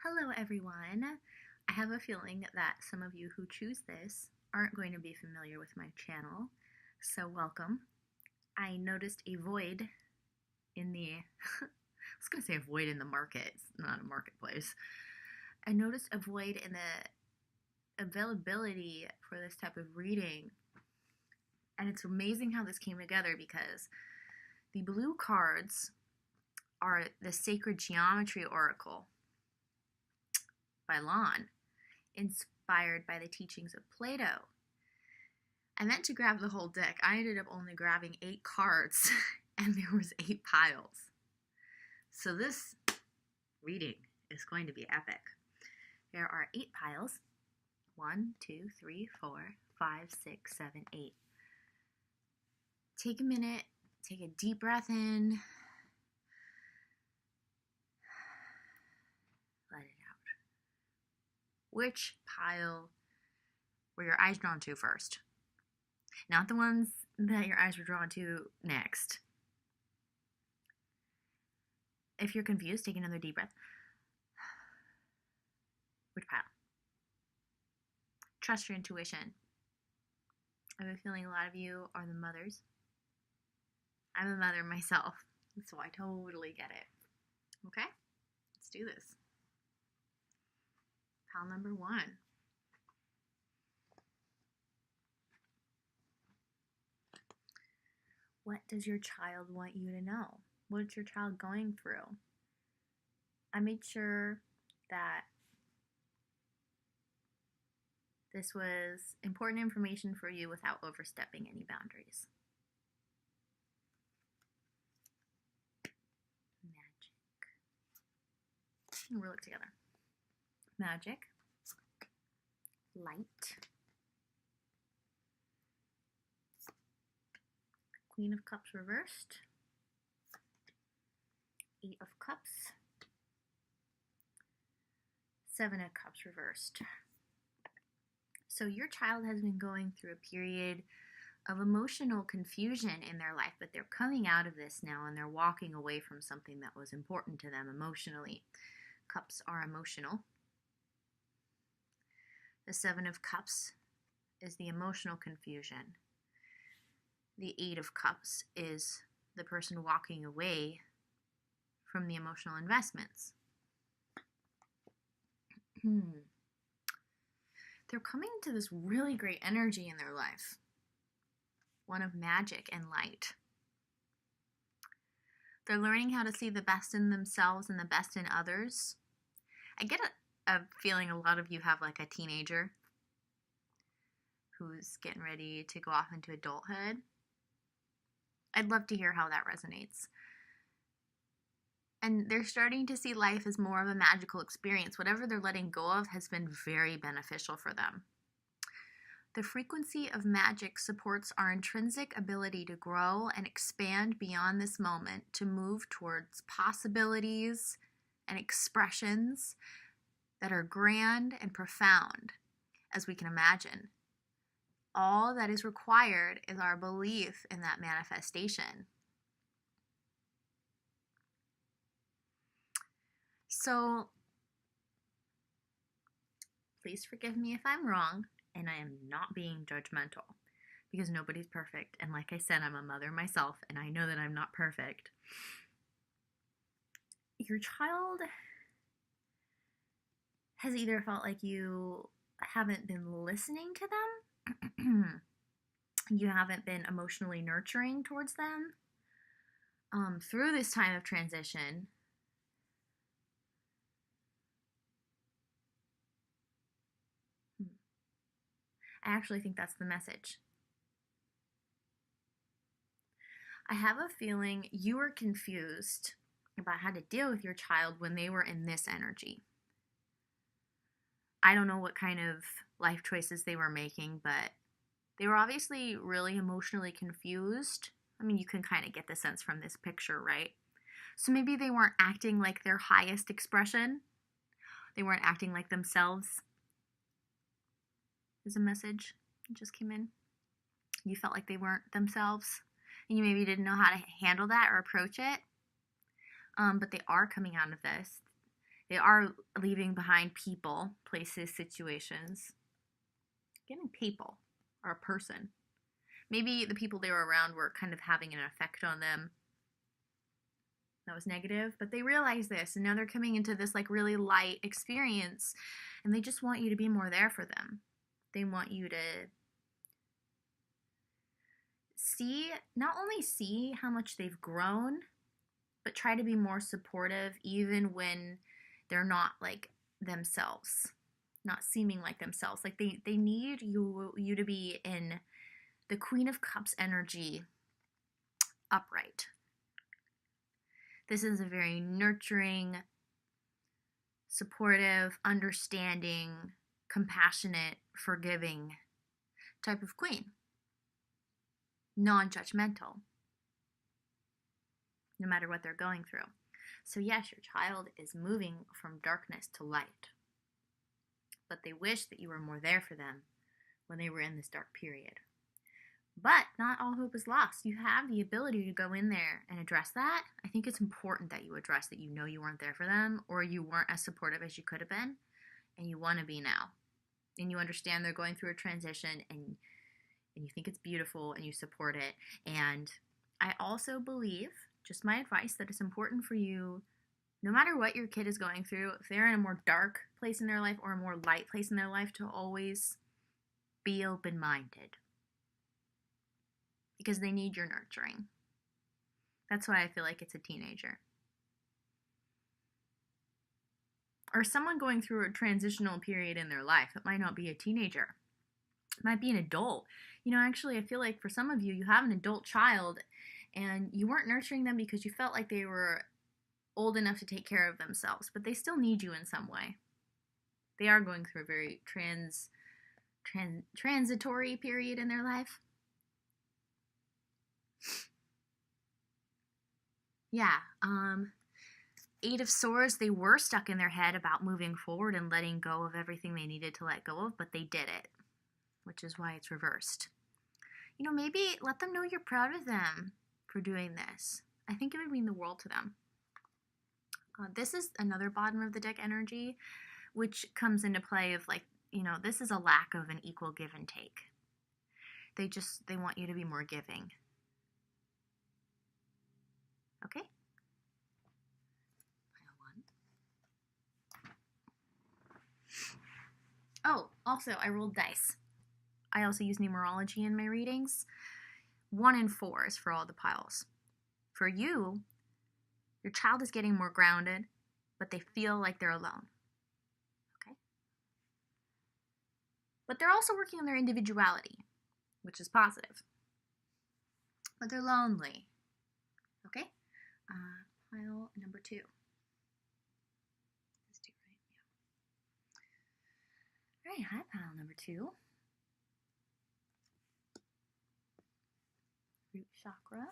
Hello, everyone. I have a feeling that some of you who choose this aren't going to be familiar with my channel, so welcome. I noticed a void in the, I was going to say a void in the market, it's not a marketplace. I noticed a void in the availability for this type of reading, and it's amazing how this came together because the blue cards are the Sacred Geometry Oracle by Lon, inspired by the teachings of Plato. I meant to grab the whole deck. I ended up only grabbing 8 cards, and there was 8 piles. So this reading is going to be epic. There are 8 piles. 1, 2, 3, 4, 5, 6, 7, 8. Take a minute, take a deep breath in. Let it out. Which pile were your eyes drawn to first? Not the ones that your eyes were drawn to next. If you're confused, take another deep breath. Which pile? Trust your intuition. I have a feeling a lot of you are the mothers. I'm a mother myself, so I totally get it. Okay? Let's do this. Pile number 1. What does your child want you to know? What's your child going through? I made sure that this was important information for you without overstepping any boundaries. Magic. We'll look together. Magic. Light. Queen of Cups reversed. 8 of Cups. 7 of Cups reversed. So your child has been going through a period of emotional confusion in their life, but they're coming out of this now and they're walking away from something that was important to them emotionally. Cups are emotional. The 7 of Cups is the emotional confusion. The 8 of Cups is the person walking away from the emotional investments. They're coming into this really great energy in their life. One of magic and light. They're learning how to see the best in themselves and the best in others. I get a feeling a lot of you have like a teenager who's getting ready to go off into adulthood. I'd love to hear how that resonates. And they're starting to see life as more of a magical experience. Whatever they're letting go of has been very beneficial for them. The frequency of magic supports our intrinsic ability to grow and expand beyond this moment, to move towards possibilities and expressions that are grand and profound as we can imagine. All that is required is our belief in that manifestation. So, please forgive me if I'm wrong, and I am not being judgmental, because nobody's perfect, and like I said, I'm a mother myself, and I know that I'm not perfect. Your child has either felt like you haven't been listening to them, you haven't been emotionally nurturing towards them through this time of transition. I actually think that's the message. I have a feeling you were confused about how to deal with your child when they were in this energy. I don't know what kind of life choices they were making, but they were obviously really emotionally confused. I mean, you can kind of get the sense from this picture, right? So maybe they weren't acting like their highest expression. They weren't acting like themselves. Is a message that just came in. You felt like they weren't themselves, and you maybe didn't know how to handle that or approach it. But they are coming out of this. They are leaving behind people, places, situations. Getting people or a person. Maybe the people they were around were kind of having an effect on them that was negative, but they realize this, and now they're coming into this like really light experience, and they just want you to be more there for them. They want you to not only see how much they've grown, but try to be more supportive even when they're not like themselves, not seeming like themselves. Like they need you to be in the Queen of Cups energy upright. This is a very nurturing, supportive, understanding, compassionate, forgiving type of queen. Non-judgmental, no matter what they're going through. So yes, your child is moving from darkness to light, but they wish that you were more there for them when they were in this dark period. But not all hope is lost. You have the ability to go in there and address that. I think it's important that you address that you know you weren't there for them, or you weren't as supportive as you could have been, and you want to be now. And you understand they're going through a transition, and you think it's beautiful, and you support it. And I also believe, just my advice, that it's important for you, no matter what your kid is going through, if they're in a more dark place in their life or a more light place in their life, to always be open-minded. Because they need your nurturing. That's why I feel like it's a teenager. Or someone going through a transitional period in their life. It might not be a teenager. It might be an adult. Actually, I feel like for some of you, you have an adult child and you weren't nurturing them because you felt like they were old enough to take care of themselves, but they still need you in some way. They are going through a very transitory period in their life. Yeah, Eight of Swords, they were stuck in their head about moving forward and letting go of everything they needed to let go of, but they did it, which is why it's reversed. Maybe let them know you're proud of them for doing this. I think it would mean the world to them. This is another bottom of the deck energy, which comes into play of this is a lack of an equal give and take. They want you to be more giving. Okay? Oh, also, I rolled dice. I also use numerology in my readings. 1 and 4 is for all the piles. For you, your child is getting more grounded, but they feel like they're alone. Okay? But they're also working on their individuality, which is positive. But they're lonely. Okay? Pile number 2. That's 2, right? Yeah. All right, hi, pile number 2. Root chakra.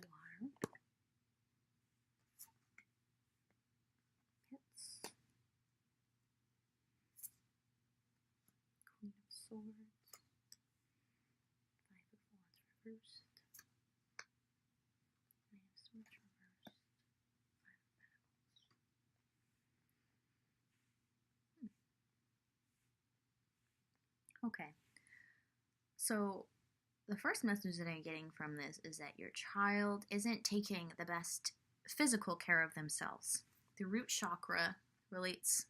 Water. Hits. Queen of Swords. 5 of Wands reversed. Nine of Swords reversed. 5 of Pentacles. Okay. So the first message that I'm getting from this is that your child isn't taking the best physical care of themselves. The root chakra relates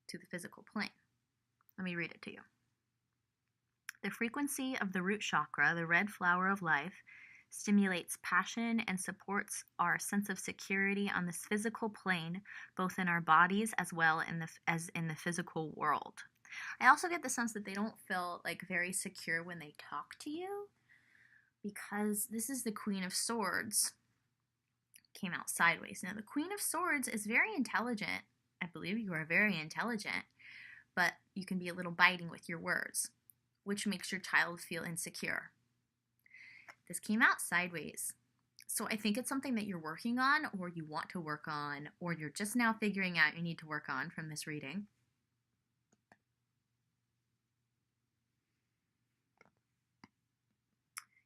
to the physical plane. Let me read it to you. The frequency of the root chakra, the red flower of life, stimulates passion and supports our sense of security on this physical plane, both in our bodies as well as in the physical world. I also get the sense that they don't feel very secure when they talk to you, because this is the Queen of Swords. Came out sideways. Now, the Queen of Swords is very intelligent. I believe you are very intelligent, but you can be a little biting with your words, which makes your child feel insecure. This came out sideways. So I think it's something that you're working on, or you want to work on, or you're just now figuring out you need to work on from this reading.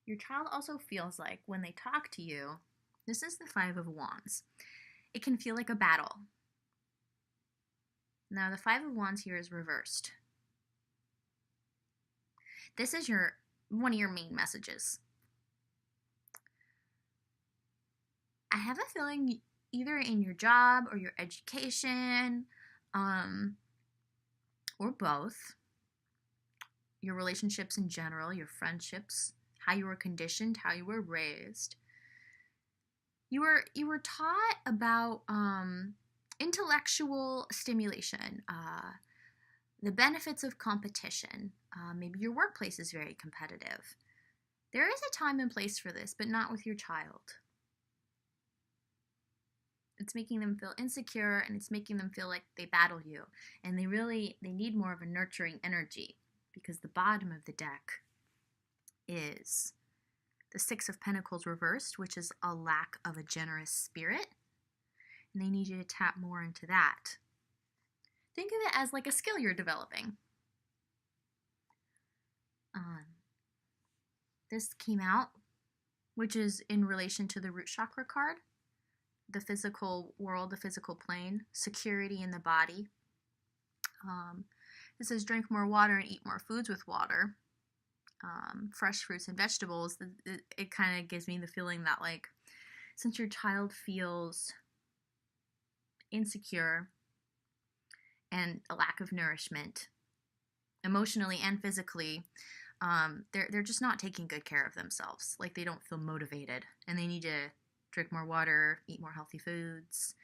Your child also feels like when they talk to you, This is the Five of Wands. It can feel like a battle. Now, the Five of Wands here is reversed. This is one of your main messages. I have a feeling either in your job or your education, or both, your relationships in general, your friendships, how you were conditioned, how you were raised, you were taught about intellectual stimulation, the benefits of competition. Maybe your workplace is very competitive. There is a time and place for this, but not with your child. It's making them feel insecure, and it's making them feel like they battle you, and they need more of a nurturing energy, because the bottom of the deck is the Six of Pentacles reversed, which is a lack of a generous spirit, and they need you to tap more into that. Think of it as like a skill you're developing. This came out, which is in relation to the root chakra card, the physical world, the physical plane, security in the body. It says drink more water and eat more foods with water. Fresh fruits and vegetables. It kind of gives me the feeling that, like, since your child feels insecure and a lack of nourishment, emotionally and physically, they're just not taking good care of themselves. Like, they don't feel motivated, and they need to drink more water, eat more healthy foods.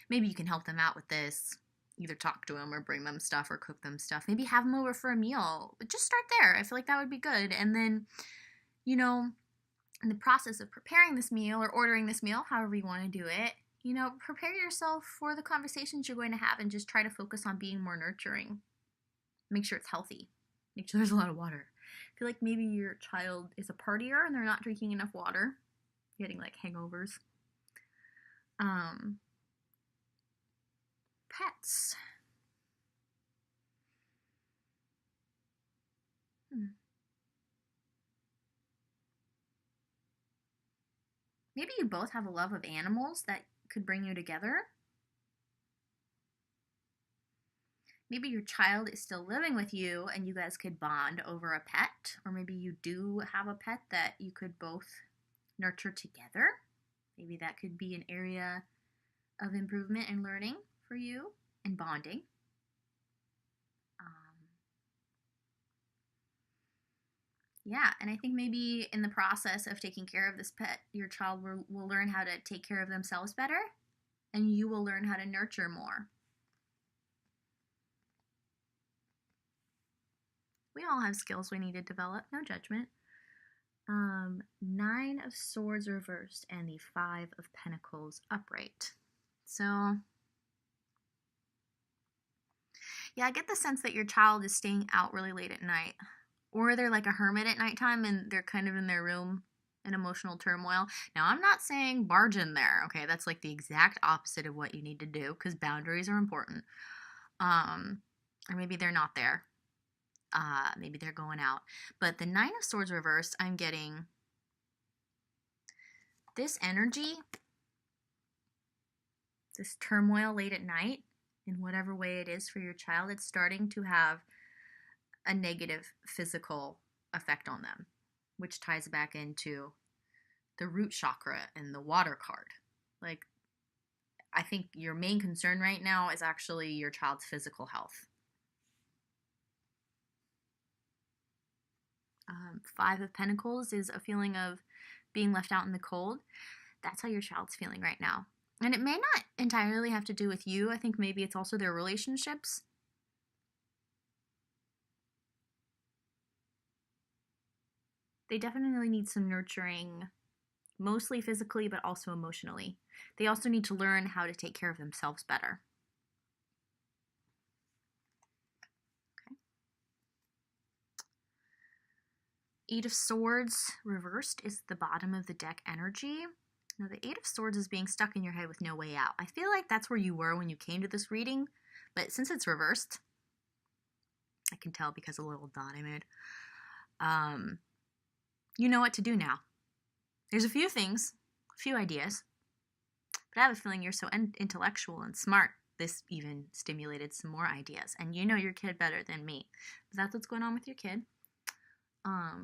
Maybe you can help them out with this. Either talk to them or bring them stuff or cook them stuff. Maybe have them over for a meal. But just start there. I feel like that would be good. And then, in the process of preparing this meal or ordering this meal, however you want to do it, prepare yourself for the conversations you're going to have, and just try to focus on being more nurturing. Make sure it's healthy. Make sure there's a lot of water. I feel like maybe your child is a partier and they're not drinking enough water. Getting like hangovers. Pets. Maybe you both have a love of animals that could bring you together. Maybe your child is still living with you and you guys could bond over a pet. Or maybe you do have a pet that you could both nurture together. Maybe that could be an area of improvement and learning for you and bonding. Yeah, and I think maybe in the process of taking care of this pet, your child will learn how to take care of themselves better, and you will learn how to nurture more. We all have skills we need to develop, no judgment. Nine of Swords reversed and the Five of Pentacles upright. So, yeah, I get the sense that your child is staying out really late at night. Or they're like a hermit at nighttime and they're kind of in their room in emotional turmoil. Now, I'm not saying barge in there, okay? That's like the exact opposite of what you need to do, because boundaries are important. Or maybe they're not there. Maybe they're going out. But the Nine of Swords reversed, I'm getting this energy, this turmoil late at night, in whatever way it is for your child, it's starting to have a negative physical effect on them, which ties back into the root chakra and the water card. Like, I think your main concern right now is actually your child's physical health. Five of Pentacles is a feeling of being left out in the cold. That's how your child's feeling right now. And it may not entirely have to do with you. I think maybe it's also their relationships. They definitely need some nurturing, mostly physically, but also emotionally. They also need to learn how to take care of themselves better. Okay. Eight of Swords reversed is the bottom of the deck energy. Now, the Eight of Swords is being stuck in your head with no way out. I feel like that's where you were when you came to this reading, but since it's reversed, I can tell because of the little dot I made. You know what to do now. There's a few things, a few ideas. I have a feeling you're so intellectual and smart. This even stimulated some more ideas. And you know your kid better than me. That's what's going on with your kid. I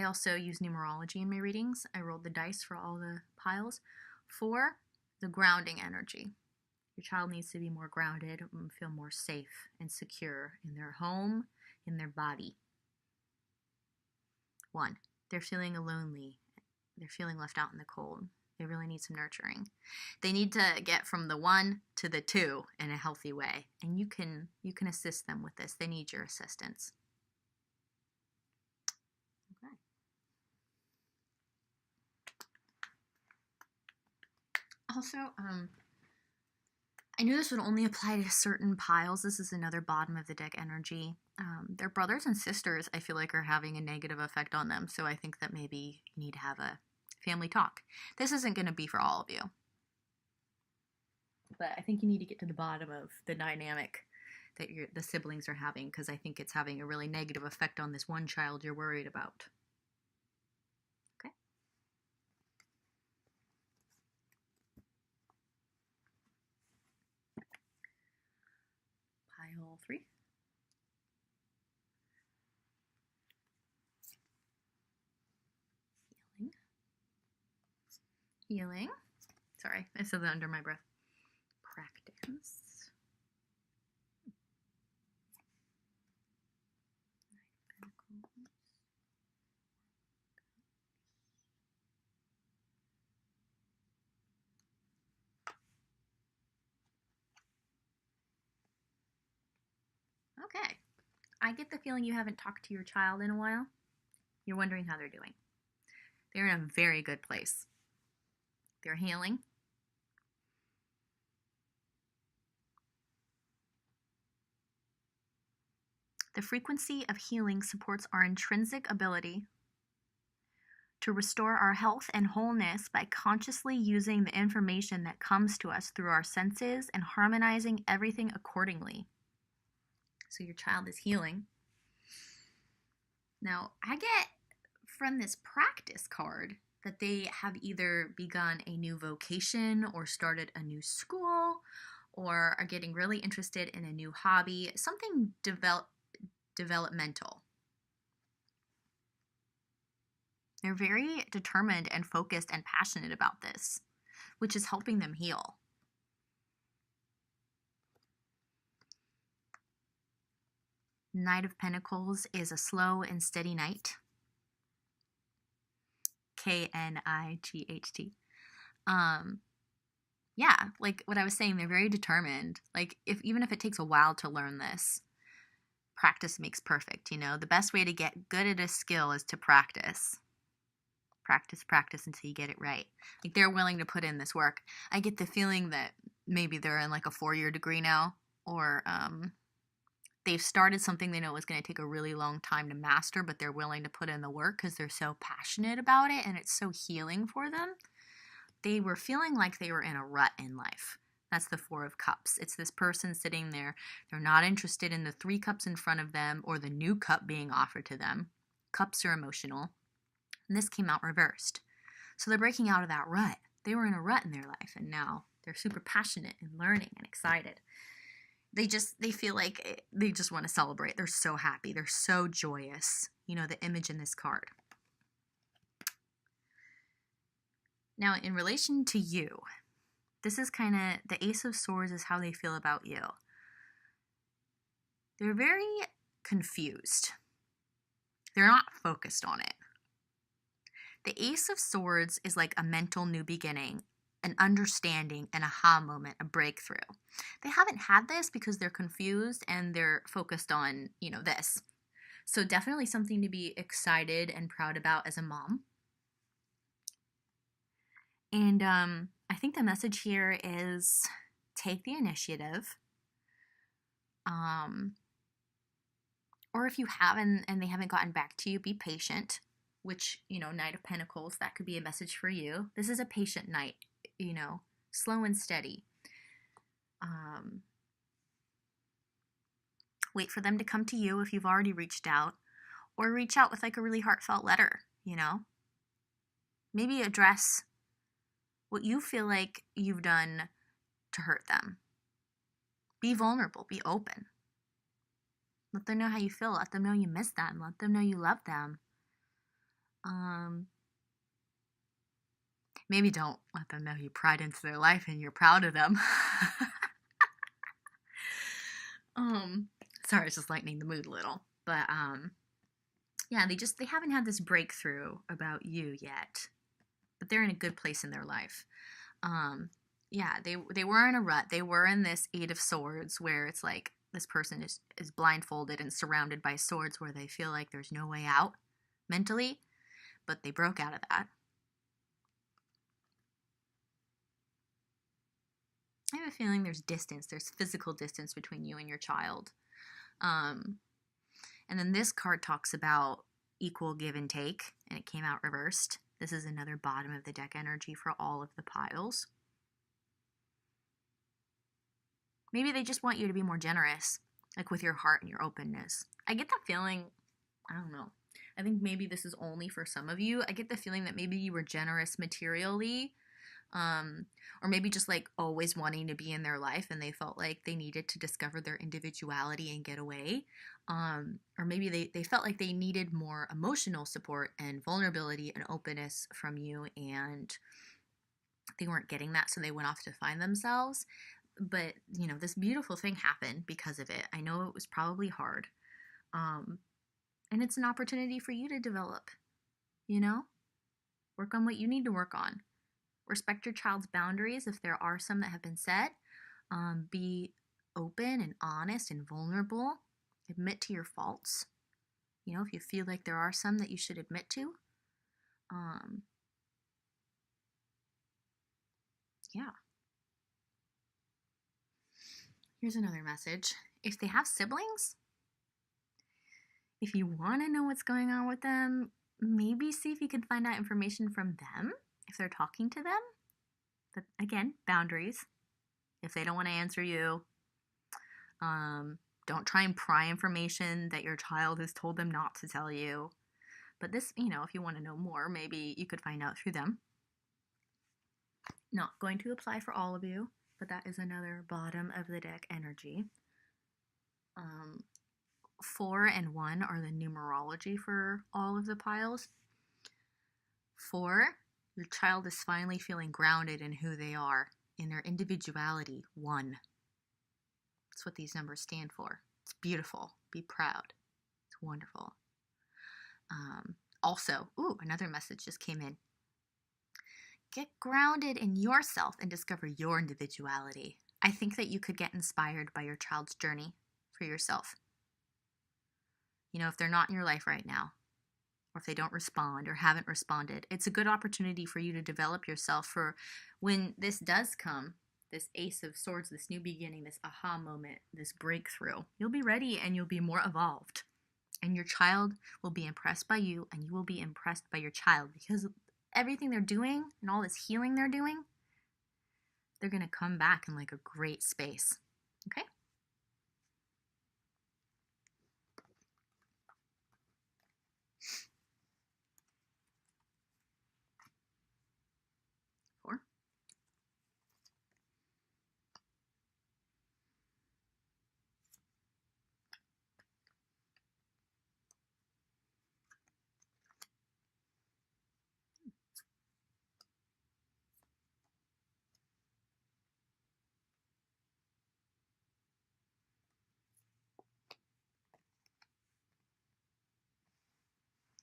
also use numerology in my readings. I rolled the dice for all the piles. 4, the grounding energy. Your child needs to be more grounded and feel more safe and secure in their home, in their body. 1, they're feeling lonely. They're feeling left out in the cold. They really need some nurturing. They need to get from the 1 to the 2 in a healthy way. And you can assist them with this. They need your assistance. Okay. Also, I knew this would only apply to certain piles. This is another bottom of the deck energy. Their brothers and sisters, I feel like, are having a negative effect on them. So I think that maybe you need to have a family talk. This isn't going to be for all of you. But I think you need to get to the bottom of the dynamic that the siblings are having, because I think it's having a really negative effect on this one child you're worried about. Okay. Pile 3. Healing. Sorry, I said that under my breath. Practice. Okay. I get the feeling you haven't talked to your child in a while. You're wondering how they're doing. They're in a very good place. They're healing. The frequency of healing supports our intrinsic ability to restore our health and wholeness by consciously using the information that comes to us through our senses and harmonizing everything accordingly. So your child is healing. Now, I get from this practice card that they have either begun a new vocation or started a new school or are getting really interested in a new hobby, something developmental. They're very determined and focused and passionate about this, which is helping them heal. Knight of Pentacles is a slow and steady knight. Knight. Yeah, like what I was saying, they're very determined. Like even if it takes a while to learn this, practice makes perfect, you know? The best way to get good at a skill is to practice. Practice until you get it right. Like they're willing to put in this work. I get the feeling that maybe they're in like a 4-year degree now, or they've started something they know is going to take a really long time to master, but they're willing to put in the work because they're so passionate about it and it's so healing for them. They were feeling like they were in a rut in life. That's the 4 of Cups. It's this person sitting there. They're not interested in the 3 cups in front of them or the new cup being offered to them. Cups are emotional. And this came out reversed. So they're breaking out of that rut. They were in a rut in their life, and now they're super passionate and learning and excited. They feel like they just want to celebrate. They're so happy. They're so joyous. You know, the image in this card. Now, in relation to you, this is kind of, the Ace of Swords is how they feel about you. They're very confused. They're not focused on it. The Ace of Swords is like a mental new beginning, an understanding, an aha moment, a breakthrough. They haven't had this because they're confused and they're focused on, you know, this. So definitely something to be excited and proud about as a mom. And I think the message here is take the initiative. Or if you haven't and they haven't gotten back to you, be patient. Which, you know, Knight of Pentacles, that could be a message for you. This is a patient knight, you know, slow and steady. Wait for them to come to you if you've already reached out, or reach out with like a really heartfelt letter, you know. Maybe address what you feel like you've done to hurt them. Be vulnerable, be open. Let them know how you feel. Let them know you miss them. Let them know you love them. Maybe don't let them know you pried into their life and you're proud of them. Sorry, it's just lightening the mood a little. But yeah, they haven't had this breakthrough about you yet. But they're in a good place in their life. Yeah, they were in a rut. They were in this Eight of Swords where it's like this person is blindfolded and surrounded by swords where they feel like there's no way out mentally, but they broke out of that. I have a feeling there's distance. There's physical distance between you and your child. And then this card talks about equal give and take, and it came out reversed. This is another bottom of the deck energy for all of the piles. Maybe they just want you to be more generous, like with your heart and your openness. I get that feeling, I don't know. I think maybe this is only for some of you. I get the feeling that maybe you were generous materially, or maybe just like always wanting to be in their life and they felt like they needed to discover their individuality and get away. Or maybe they felt like they needed more emotional support and vulnerability and openness from you, and they weren't getting that, so they went off to find themselves. But, you know, this beautiful thing happened because of it. I know it was probably hard. And it's an opportunity for you to develop, you know? Work on what you need to work on. Respect your child's boundaries if there are some that have been set. Be open and honest and vulnerable. Admit to your faults. You know, if you feel like there are some that you should admit to. Yeah. Here's another message. If they have siblings, if you want to know what's going on with them, maybe see if you can find out information from them, if they're talking to them. But again, boundaries. If they don't want to answer you, don't try and pry information that your child has told them not to tell you. But this, you know, if you want to know more, maybe you could find out through them. Not going to apply for all of you, but that is another bottom of the deck energy. 4 and 1 are the numerology for all of the piles. 4, your child is finally feeling grounded in who they are, in their individuality. 1. That's what these numbers stand for. It's beautiful. Be proud. It's wonderful. Also, another message just came in. Get grounded in yourself and discover your individuality. I think that you could get inspired by your child's journey for yourself. You know, if they're not in your life right now, or if they don't respond or haven't responded, it's a good opportunity for you to develop yourself for when this does come, this Ace of Swords, this new beginning, this aha moment, this breakthrough. You'll be ready and you'll be more evolved. And your child will be impressed by you and you will be impressed by your child, because everything they're doing and all this healing they're doing, they're going to come back in like a great space. Okay? Four.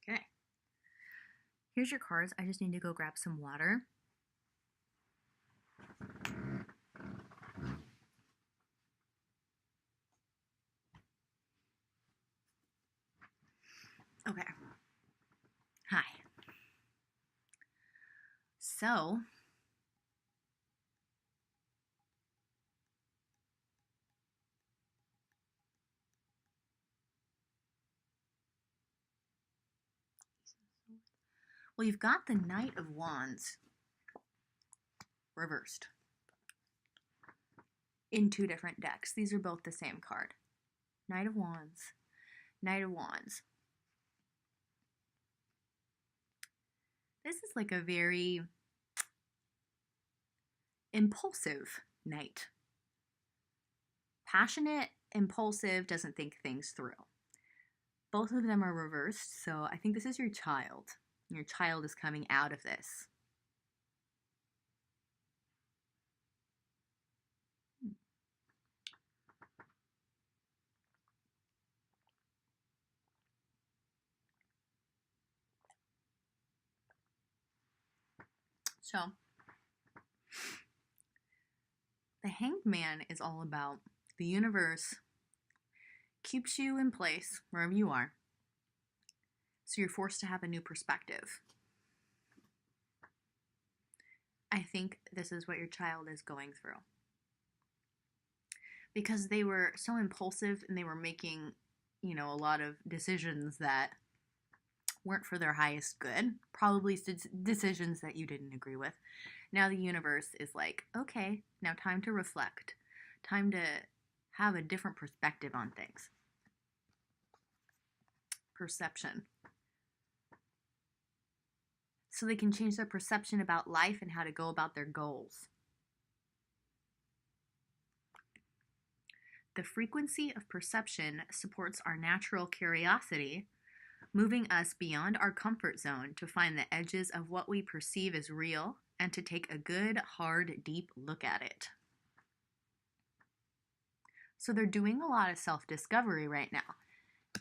Okay. Here's your cards. I just need to go grab some water. Okay. Hi. So, well, you've got the Knight of Wands reversed in 2 different decks. These are both the same card. Knight of Wands, Knight of Wands. This is like a very impulsive night. Passionate, impulsive, doesn't think things through. Both of them are reversed, so I think this is your child. Your child is coming out of this. So, the Hanged Man is all about the universe keeps you in place wherever you are, so you're forced to have a new perspective. I think this is what your child is going through. Because they were so impulsive and they were making, a lot of decisions that weren't for their highest good, probably decisions that you didn't agree with. Now the universe is like, okay, now time to reflect, time to have a different perspective on things. Perception. So they can change their perception about life and how to go about their goals. The frequency of perception supports our natural curiosity, moving us beyond our comfort zone to find the edges of what we perceive as real and to take a good, hard, deep look at it. So they're doing a lot of self-discovery right now.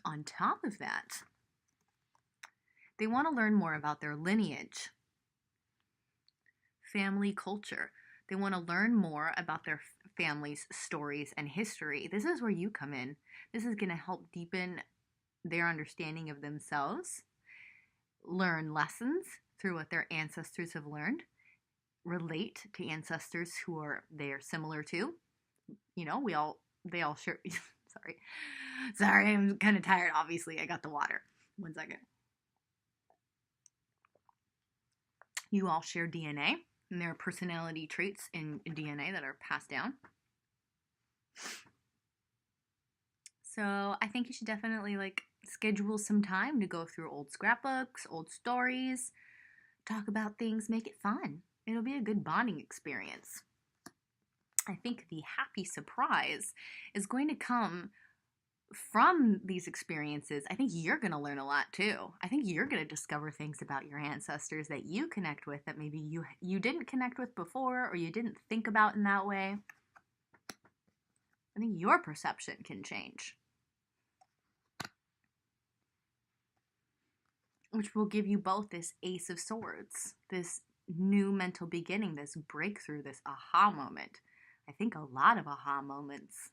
On top of that, they want to learn more about their lineage, family culture. They want to learn more about their family's stories and history. This is where you come in. This is going to help deepen their understanding of themselves, learn lessons through what their ancestors have learned, relate to ancestors who they are similar to. They all share. Sorry, I'm kind of tired. Obviously, I got the water. 1 second. You all share DNA, and there are personality traits in DNA that are passed down. So I think you should definitely schedule some time to go through old scrapbooks, old stories, talk about things, make it fun. It'll be a good bonding experience. I think the happy surprise is going to come from these experiences. I think you're going to learn a lot too. I think you're going to discover things about your ancestors that you connect with that maybe you didn't connect with before or you didn't think about in that way. I think your perception can change, which will give you both this Ace of Swords, this new mental beginning, this breakthrough, this aha moment. I think a lot of aha moments.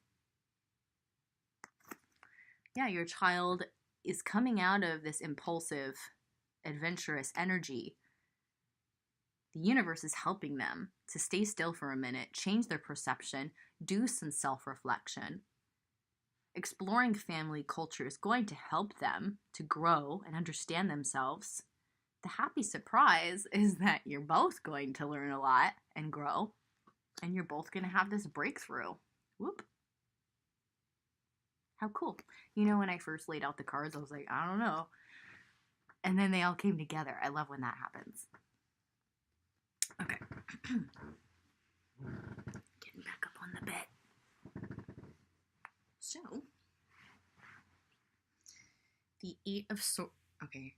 Yeah, your child is coming out of this impulsive, adventurous energy. The universe is helping them to stay still for a minute, change their perception, do some self-reflection. Exploring family culture is going to help them to grow and understand themselves. The happy surprise is that you're both going to learn a lot and grow, and you're both going to have this breakthrough. Whoop. How cool. When I first laid out the cards, I was like, I don't know. And then they all came together. I love when that happens. Okay. Getting back up on the bed. So, the Eight of Swords. Okay,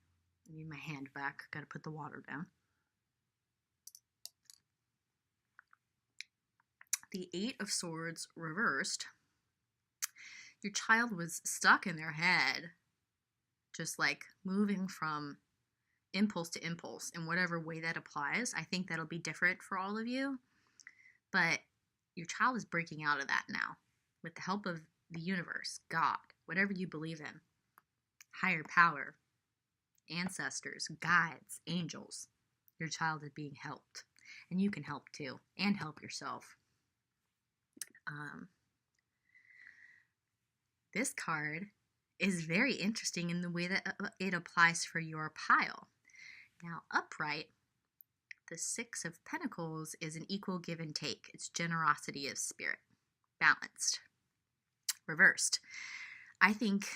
I need my hand back. Gotta put the water down. The Eight of Swords reversed. Your child was stuck in their head, just moving from impulse to impulse in whatever way that applies. I think that'll be different for all of you, but your child is breaking out of that now with the help of the universe, God, whatever you believe in, higher power, ancestors, guides, angels. Your child is being helped, and you can help too, and help yourself. This card is very interesting in the way that it applies for your pile. Now, upright, the Six of Pentacles is an equal give and take. It's generosity of spirit. Balanced. Reversed. I think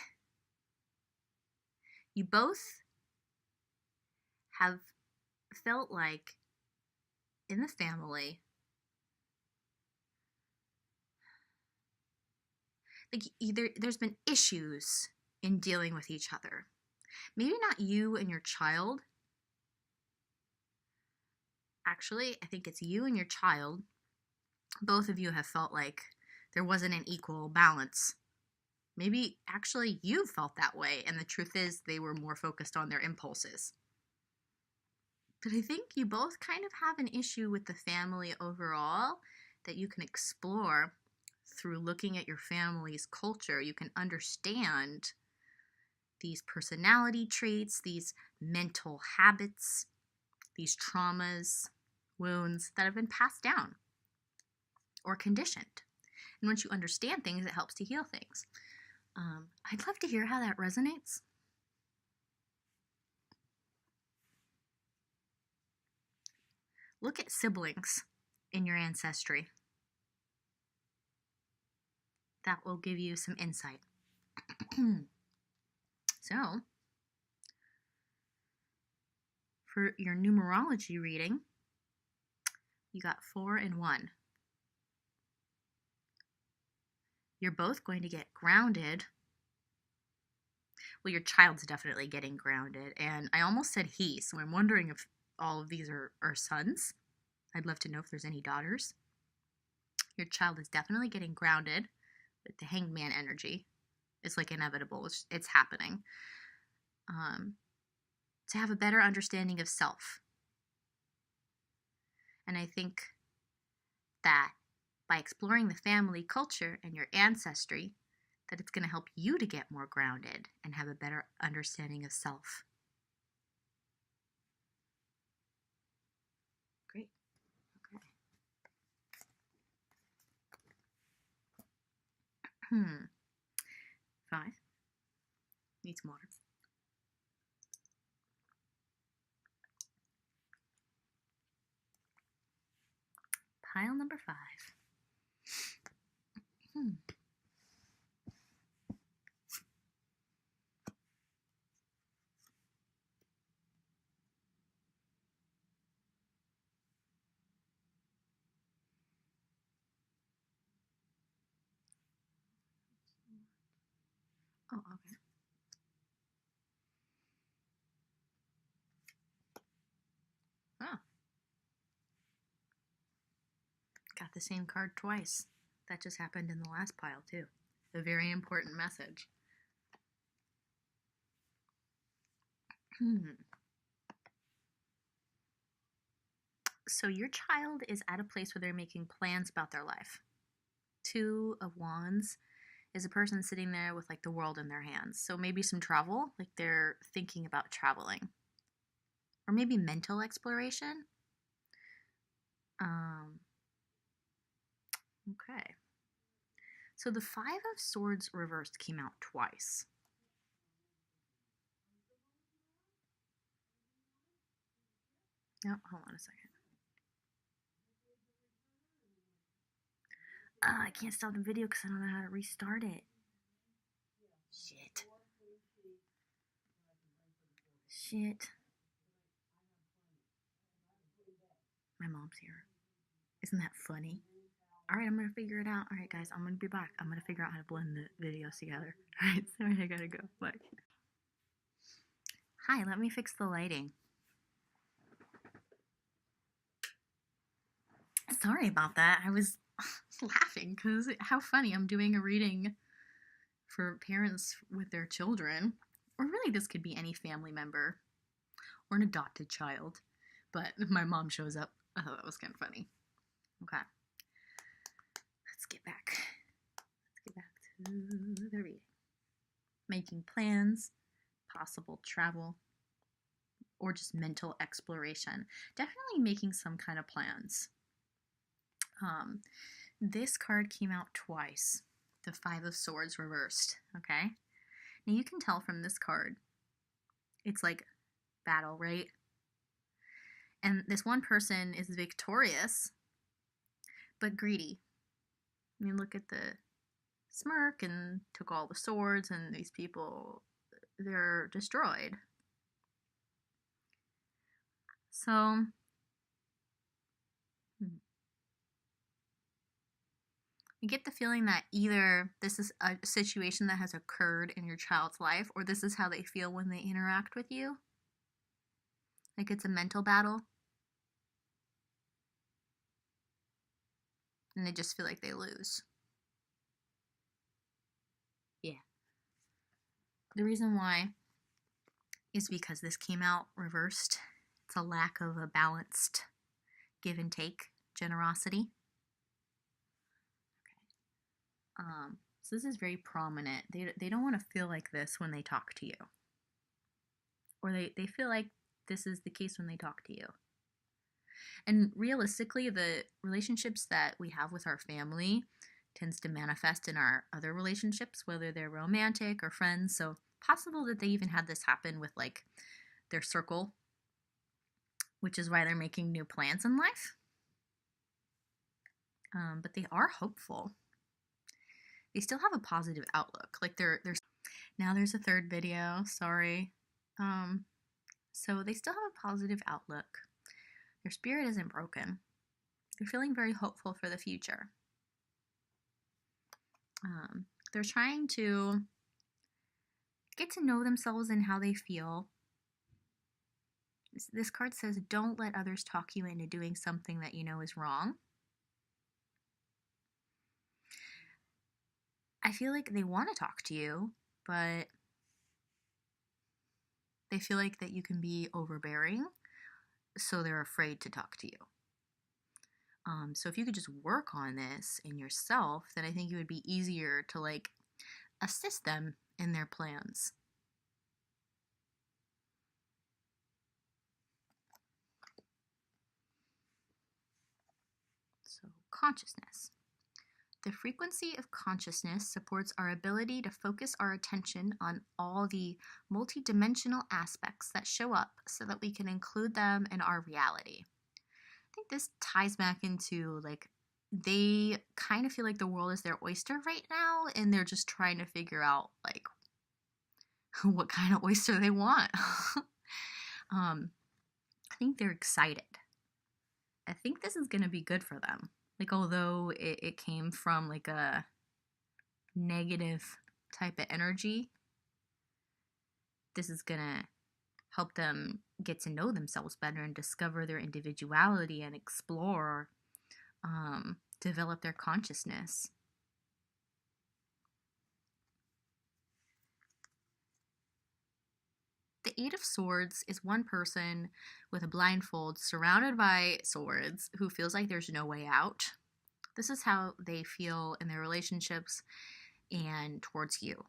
you both have felt like in the family like either there's been issues in dealing with each other. Maybe not you and your child. Actually, I think it's you and your child. Both of you have felt like there wasn't an equal balance. Maybe actually you felt that way, and the truth is they were more focused on their impulses. But I think you both kind of have an issue with the family overall that you can explore through looking at your family's culture. You can understand these personality traits, these mental habits, these traumas, wounds that have been passed down or conditioned. And once you understand things, it helps to heal things. I'd love to hear how that resonates. Look at siblings in your ancestry. That will give you some insight. So, for your numerology reading, you got 4 and 1. You're both going to get grounded. Well, your child's definitely getting grounded, and I almost said he, so I'm wondering if all of these are sons. I'd love to know if there's any daughters. Your child is definitely getting grounded with the hanged man energy. It's like inevitable. It's happening. To have a better understanding of self. And I think that by exploring the family culture and your ancestry, that it's going to help you to get more grounded and have a better understanding of self. Great. Okay. 5. Need some water. Pile number 5. Oh, okay. Oh. Got the same card twice. That just happened in the last pile, too. A very important message. So your child is at a place where they're making plans about their life. 2 of Wands is a person sitting there with like the world in their hands. So maybe some travel, like they're thinking about traveling. Or maybe mental exploration. Okay. So the 5 of Swords reversed came out twice. No, hold on a second. I can't stop the video because I don't know how to restart it. Shit. My mom's here. Isn't that funny? Alright, I'm gonna figure it out. Alright, guys, I'm gonna be back. I'm gonna figure out how to blend the videos together. Alright, sorry, I gotta go. Bye. Hi, let me fix the lighting. Sorry about that. I was laughing because how funny. I'm doing a reading for parents with their children. Or really, this could be any family member or an adopted child. But my mom shows up. I thought that was kind of funny. Okay. Let's get back to the reading. Making plans, possible travel, or just mental exploration. Definitely making some kind of plans. This card came out twice. The 5 of Swords reversed, okay? Now you can tell from this card, it's like battle, right? And this one person is victorious, but greedy. I mean, look at the smirk and took all the swords, and these people, they're destroyed. So, I get the feeling that either this is a situation that has occurred in your child's life, or this is how they feel when they interact with you. Like it's a mental battle. And they just feel like they lose. Yeah. The reason why is because this came out reversed. It's a lack of a balanced give and take generosity. So this is very prominent. They don't want to feel like this when they talk to you. Or they feel like this is the case when they talk to you. And realistically, the relationships that we have with our family tends to manifest in our other relationships, whether they're romantic or friends. So possible that they even had this happen with like their circle, which is why they're making new plans in life. But they are hopeful. They still have a positive outlook. Like they're now there's a third video. Sorry. So they still have a positive outlook. Their spirit isn't broken. They're feeling very hopeful for the future. They're trying to get to know themselves and how they feel. This card says, don't let others talk you into doing something that you know is wrong. I feel like they want to talk to you, but they feel like that you can be overbearing, so they're afraid to talk to you. So if you could just work on this in yourself, then I think it would be easier to like assist them in their plans. So consciousness. The frequency of consciousness supports our ability to focus our attention on all the multidimensional aspects that show up so that we can include them in our reality. I think this ties back into like they kind of feel like the world is their oyster right now, and they're just trying to figure out like what kind of oyster they want. I think they're excited. I think this is going to be good for them. Like, although it came from like a negative type of energy, this is going to help them get to know themselves better and discover their individuality and explore, develop their consciousness. The Eight of Swords is one person with a blindfold surrounded by swords who feels like there's no way out. This is how they feel in their relationships and towards you.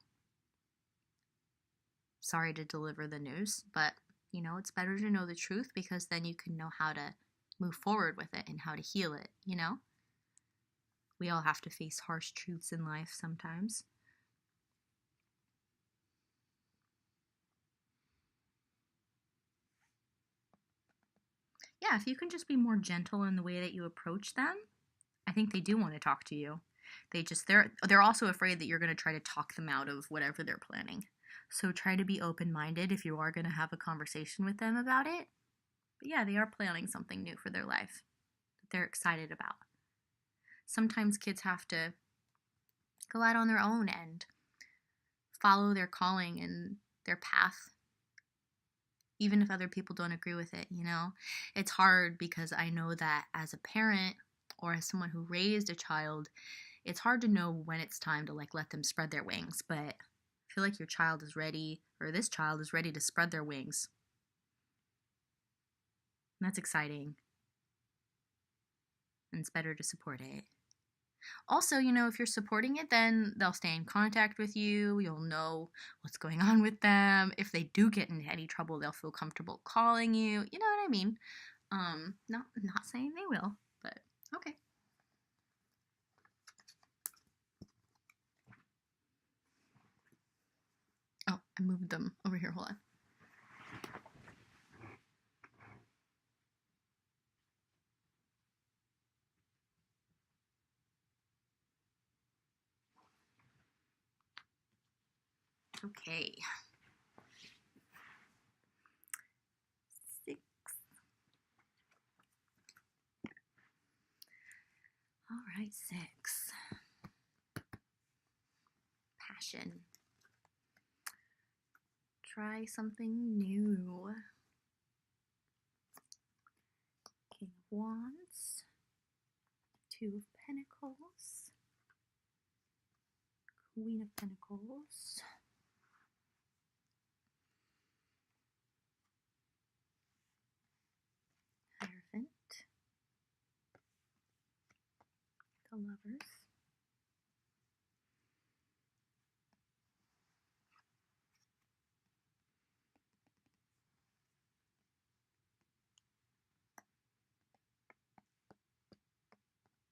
Sorry to deliver the news, but you know, it's better to know the truth because then you can know how to move forward with it and how to heal it, you know? We all have to face harsh truths in life sometimes. Yeah, if you can just be more gentle in the way that you approach them, I think they do want to talk to you. They're also afraid that you're going to try to talk them out of whatever they're planning. So try to be open-minded if you are going to have a conversation with them about it. But yeah, they are planning something new for their life that they're excited about. Sometimes kids have to go out on their own and follow their calling and their path, even if other people don't agree with it, you know? It's hard because I know that as a parent or as someone who raised a child, it's hard to know when it's time to like let them spread their wings, but I feel like your child is ready, or this child is ready to spread their wings. And that's exciting. And it's better to support it. Also, you know, if you're supporting it, then they'll stay in contact with you. You'll know what's going on with them. If they do get into any trouble, they'll feel comfortable calling you. You know what I mean? Not saying they will, but okay. Oh, I moved them over here. Hold on. Okay. 6. All right, 6. passion. Try something new. King of Wands, Two of Pentacles, Queen of Pentacles, Hierophant, the Lovers,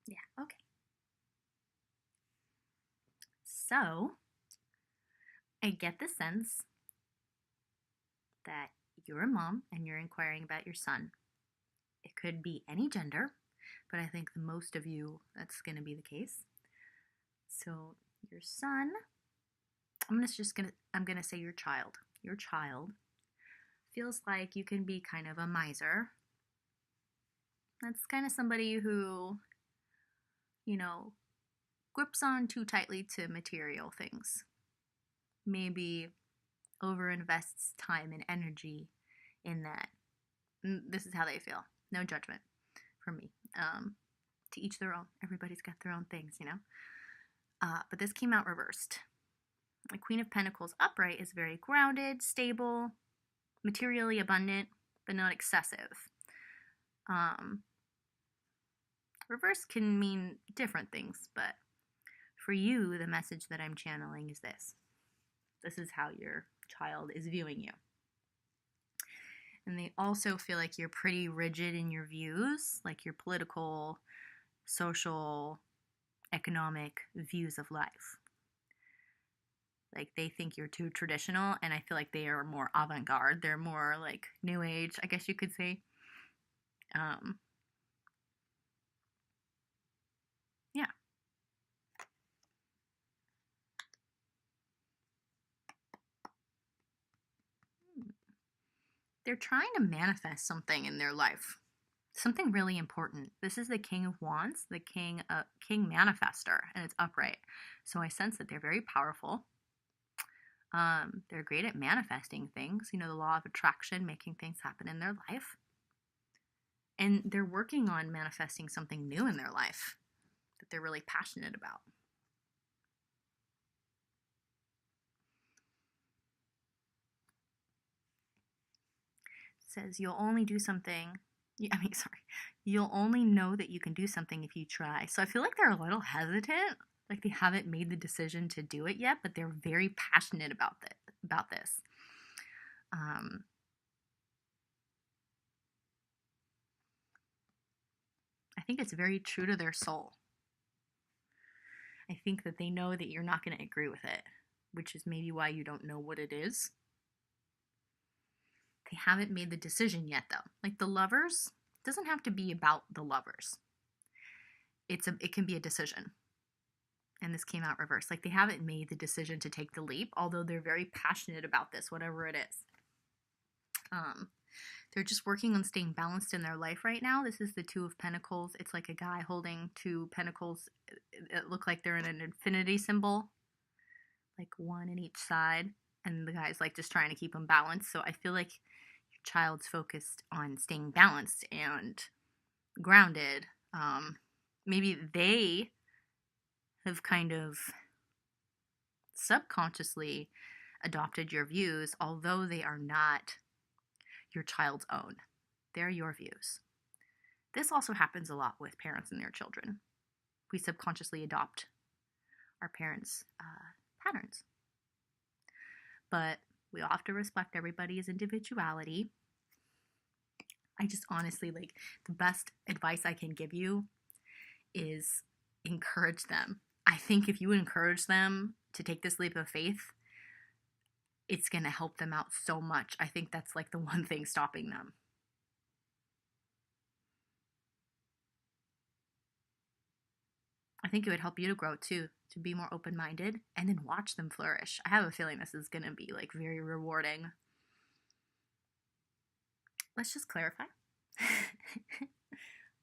yeah, okay. So, I get the sense that you're a mom and you're inquiring about your son. It could be any gender, but I think the most of you, that's going to be the case. So, your son, I'm going to say your child. Your child feels like you can be kind of a miser. That's kind of somebody who, grips on too tightly to material things. Maybe overinvests time and energy in that. This is how they feel. No judgment from me. To each their own. Everybody's got their own things, But this came out reversed. The Queen of Pentacles upright is very grounded, stable, materially abundant, but not excessive. Reverse can mean different things, but for you, the message that I'm channeling is this. This is how your child is viewing you. And they also feel like you're pretty rigid in your views, like your political, social, economic views of life. Like they think you're too traditional, and I feel like they are more avant-garde. They're more like new age, I guess you could say. Yeah. They're trying to manifest something in their life. Something really important. This is the King of Wands, the King Manifester, and it's upright. So I sense that they're very powerful. They're great at manifesting things, the law of attraction, making things happen in their life. And they're working on manifesting something new in their life that they're really passionate about. It says you'll only do something, you'll only know that you can do something if you try. So I feel like they're a little hesitant, like they haven't made the decision to do it yet, but they're very passionate about this. I think it's very true to their soul. I think that they know that you're not going to agree with it, which is maybe why you don't know what it is. They haven't made the decision yet, though. Like the Lovers, it doesn't have to be about the Lovers. It can be a decision. And this came out reversed. Like they haven't made the decision to take the leap, although they're very passionate about this, whatever it is. They're just working on staying balanced in their life right now. This is the Two of Pentacles. It's like a guy holding two pentacles. It look like they're in an infinity symbol, like one in each side. And the guy's like just trying to keep them balanced. So I feel like your child's focused on staying balanced and grounded. Maybe they have kind of subconsciously adopted your views, although they are not your child's own. They're your views. This also happens a lot with parents and their children. We subconsciously adopt our parents' patterns. But we all have to respect everybody's individuality. I just honestly, like, the best advice I can give you is encourage them. I think if you encourage them to take this leap of faith, it's going to help them out so much. I think that's like the one thing stopping them. I think it would help you to grow too, to be more open-minded and then watch them flourish. I have a feeling this is going to be like very rewarding. Let's just clarify.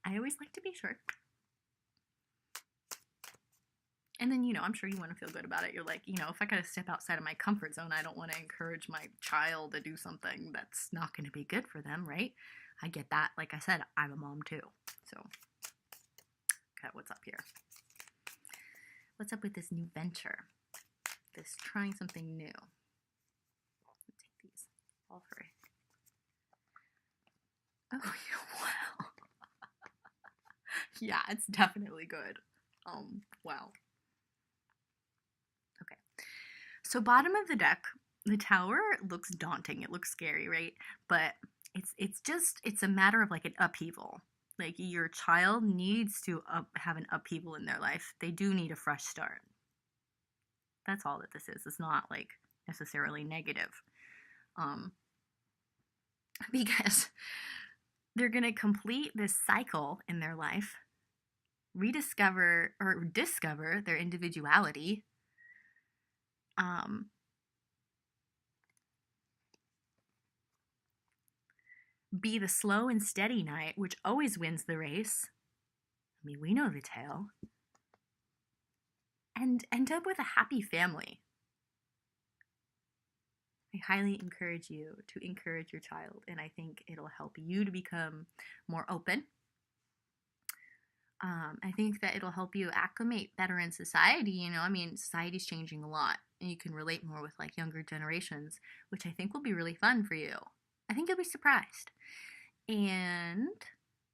I always like to be sure. And then, I'm sure you want to feel good about it. You're like, if I gotta step outside of my comfort zone, I don't want to encourage my child to do something that's not going to be good for them, right? I get that. Like I said, I'm a mom too. So, okay, what's up here? What's up with this new venture? This trying something new. Let's take these, all three. Oh, wow. Yeah, it's definitely good. Wow. Okay. So bottom of the deck, the tower looks daunting. It looks scary, right? But it's a matter of like an upheaval. Like your child needs to have an upheaval in their life. They do need a fresh start. That's all that this is. It's not like necessarily negative. Because they're going to complete this cycle in their life, rediscover or discover their individuality, be the slow and steady knight, which always wins the race. I mean, we know the tale. And end up with a happy family. I highly encourage you to encourage your child, and I think it'll help you to become more open. I think that it'll help you acclimate better in society. Society's changing a lot, and you can relate more with like younger generations, which I think will be really fun for you. I think you'll be surprised, and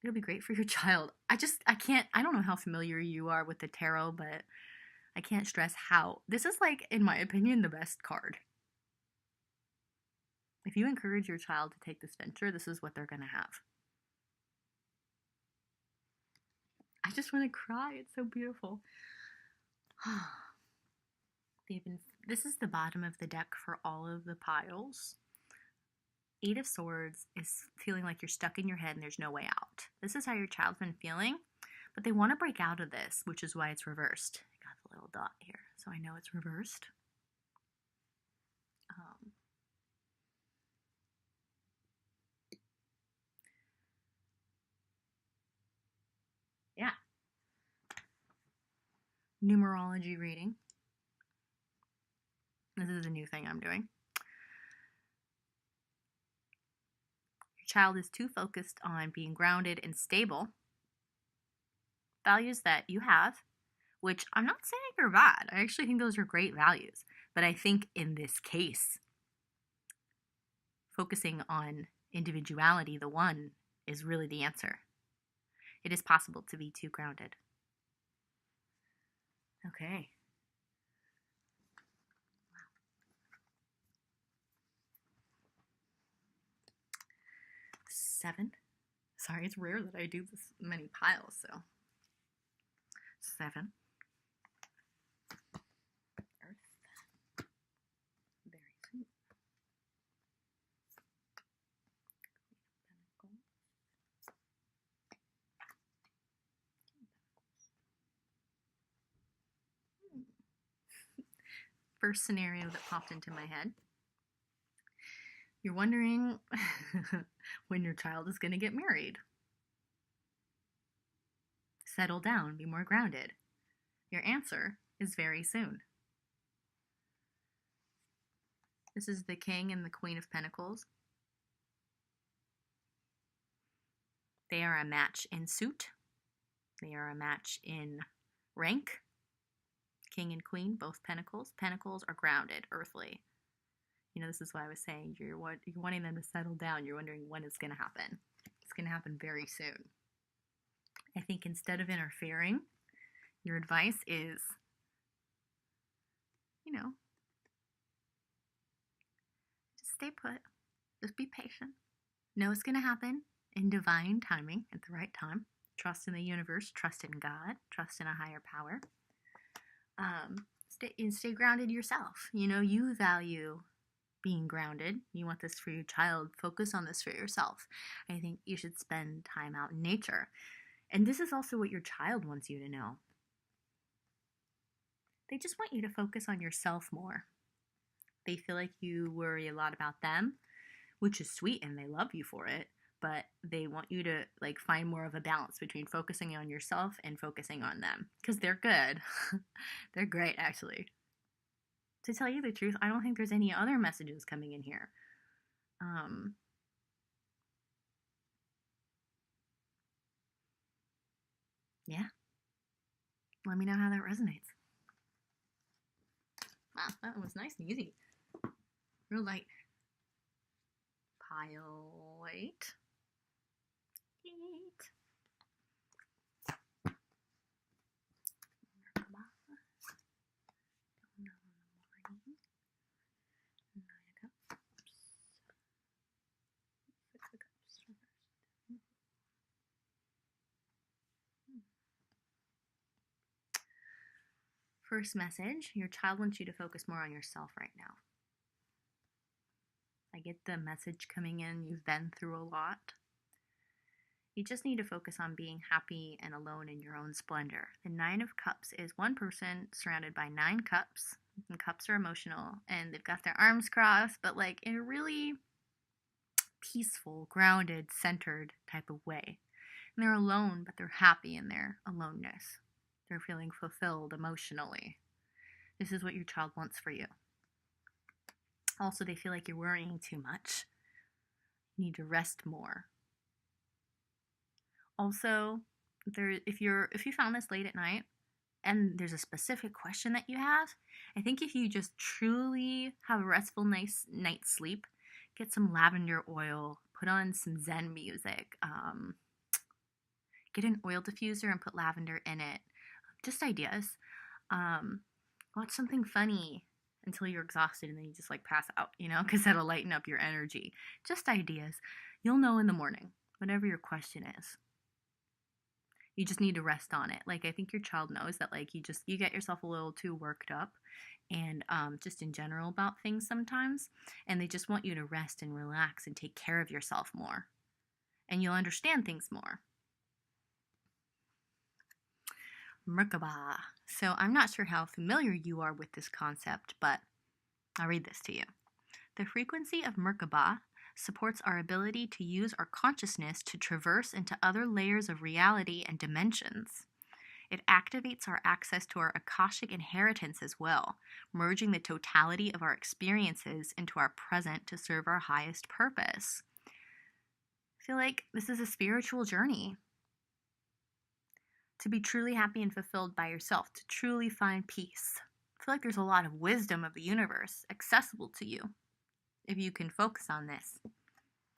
it'll be great for your child. I don't know how familiar you are with the tarot, but I can't stress how this is, like, in my opinion, the best card. If you encourage your child to take this venture, this is what they're going to have. I just want to cry. It's so beautiful. This is the bottom of the deck for all of the piles. 8 of Swords is feeling like you're stuck in your head and there's no way out. This is how your child's been feeling, but they want to break out of this, which is why it's reversed. I got the little dot here, so I know it's reversed. Yeah. Numerology reading. This is a new thing I'm doing. Your child is too focused on being grounded and stable. Values that you have, which I'm not saying are bad. I actually think those are great values. But I think in this case, focusing on individuality, the one, is really the answer. It is possible to be too grounded. Okay. 7. Sorry, it's rare that I do this many piles, so. 7. Earth. Very sweet. First scenario that popped into my head. You're wondering when your child is going to get married. Settle down, be more grounded. Your answer is very soon. This is the King and the Queen of Pentacles. They are a match in suit. They are a match in rank. King and Queen, both Pentacles. Pentacles are grounded, earthly. This is why I was saying you're wanting them to settle down. You're wondering when it's going to happen. It's going to happen very soon. I think instead of interfering, your advice is, just stay put. Just be patient. Know it's going to happen in divine timing at the right time. Trust in the universe. Trust in God. Trust in a higher power. Stay grounded yourself. You value being grounded. You want this for your child. Focus on this for yourself. I think you should spend time out in nature. And this is also what your child wants you to know. They just want you to focus on yourself more. They feel like you worry a lot about them, which is sweet and they love you for it, but they want you to like find more of a balance between focusing on yourself and focusing on them because they're good. They're great, actually. To tell you the truth, I don't think there's any other messages coming in here. Yeah. Let me know how that resonates. Wow, that was nice and easy. Real light. Pile 8. First message, your child wants you to focus more on yourself right now. I get the message coming in, you've been through a lot. You just need to focus on being happy and alone in your own splendor. The 9 of Cups is one person surrounded by 9 cups, and cups are emotional, and they've got their arms crossed, but like in a really peaceful, grounded, centered type of way. And they're alone, but they're happy in their aloneness. They're feeling fulfilled emotionally. This is what your child wants for you. Also, they feel like you're worrying too much. You need to rest more. Also, if you found this late at night and there's a specific question that you have, I think if you just truly have a restful, nice night's sleep, get some lavender oil, put on some Zen music, get an oil diffuser and put lavender in it. Just ideas. Watch something funny until you're exhausted and then you just like pass out, because that'll lighten up your energy. Just ideas. You'll know in the morning, whatever your question is. You just need to rest on it. Like, I think your child knows that, like, you get yourself a little too worked up and just in general about things sometimes. And they just want you to rest and relax and take care of yourself more. And you'll understand things more. Merkaba. So I'm not sure how familiar you are with this concept, but I'll read this to you. The frequency of Merkaba supports our ability to use our consciousness to traverse into other layers of reality and dimensions. It activates our access to our Akashic inheritance as well, merging the totality of our experiences into our present to serve our highest purpose. I feel like this is a spiritual journey. To be truly happy and fulfilled by yourself, to truly find peace. I feel like there's a lot of wisdom of the universe accessible to you. If you can focus on this,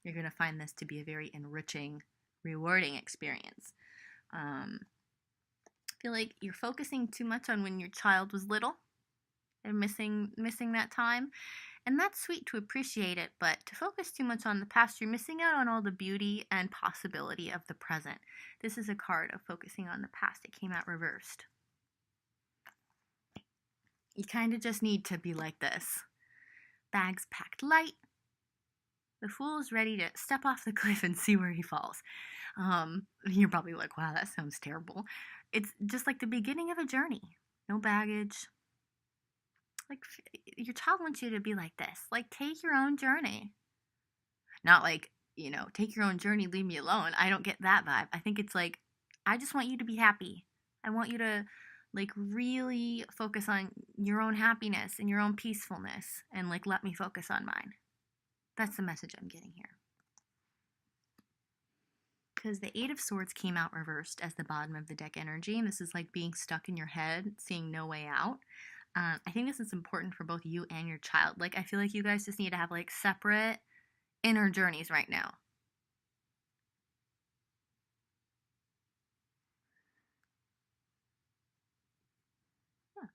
you're going to find this to be a very enriching, rewarding experience. I feel like you're focusing too much on when your child was little and missing that time. And that's sweet to appreciate it, but to focus too much on the past, you're missing out on all the beauty and possibility of the present. This is a card of focusing on the past. It came out reversed. You kind of just need to be like this. Bags packed light. The fool is ready to step off the cliff and see where he falls. You're probably like, wow, that sounds terrible. It's just like the beginning of a journey. No baggage. Like, your child wants you to be like this. Like, take your own journey. Not like, take your own journey, leave me alone. I don't get that vibe. I think it's like, I just want you to be happy. I want you to, like, really focus on your own happiness and your own peacefulness and, like, let me focus on mine. That's the message I'm getting here. Because the 8 of Swords came out reversed as the bottom of the deck energy, and this is like being stuck in your head, seeing no way out. I think this is important for both you and your child. Like, I feel like you guys just need to have, like, separate inner journeys right now. Huh.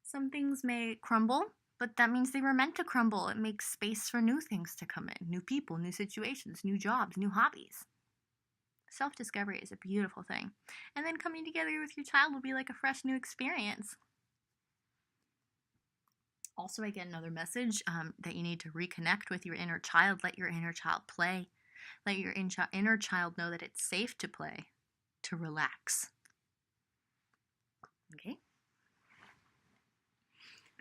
Some things may crumble, but that means they were meant to crumble. It makes space for new things to come in, new people, new situations, new jobs, new hobbies. Self-discovery is a beautiful thing. And then coming together with your child will be like a fresh new experience. Also, I get another message that you need to reconnect with your inner child. Let your inner child play. Let your inner child know that it's safe to play, to relax. Okay?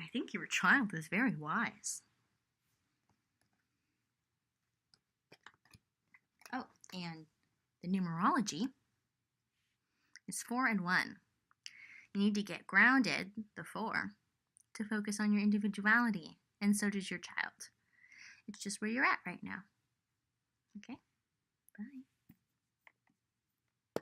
I think your child is very wise. And the numerology is 4 and 1. You need to get grounded, the 4, to focus on your individuality, and so does your child. It's just where you're at right now. Okay? Bye.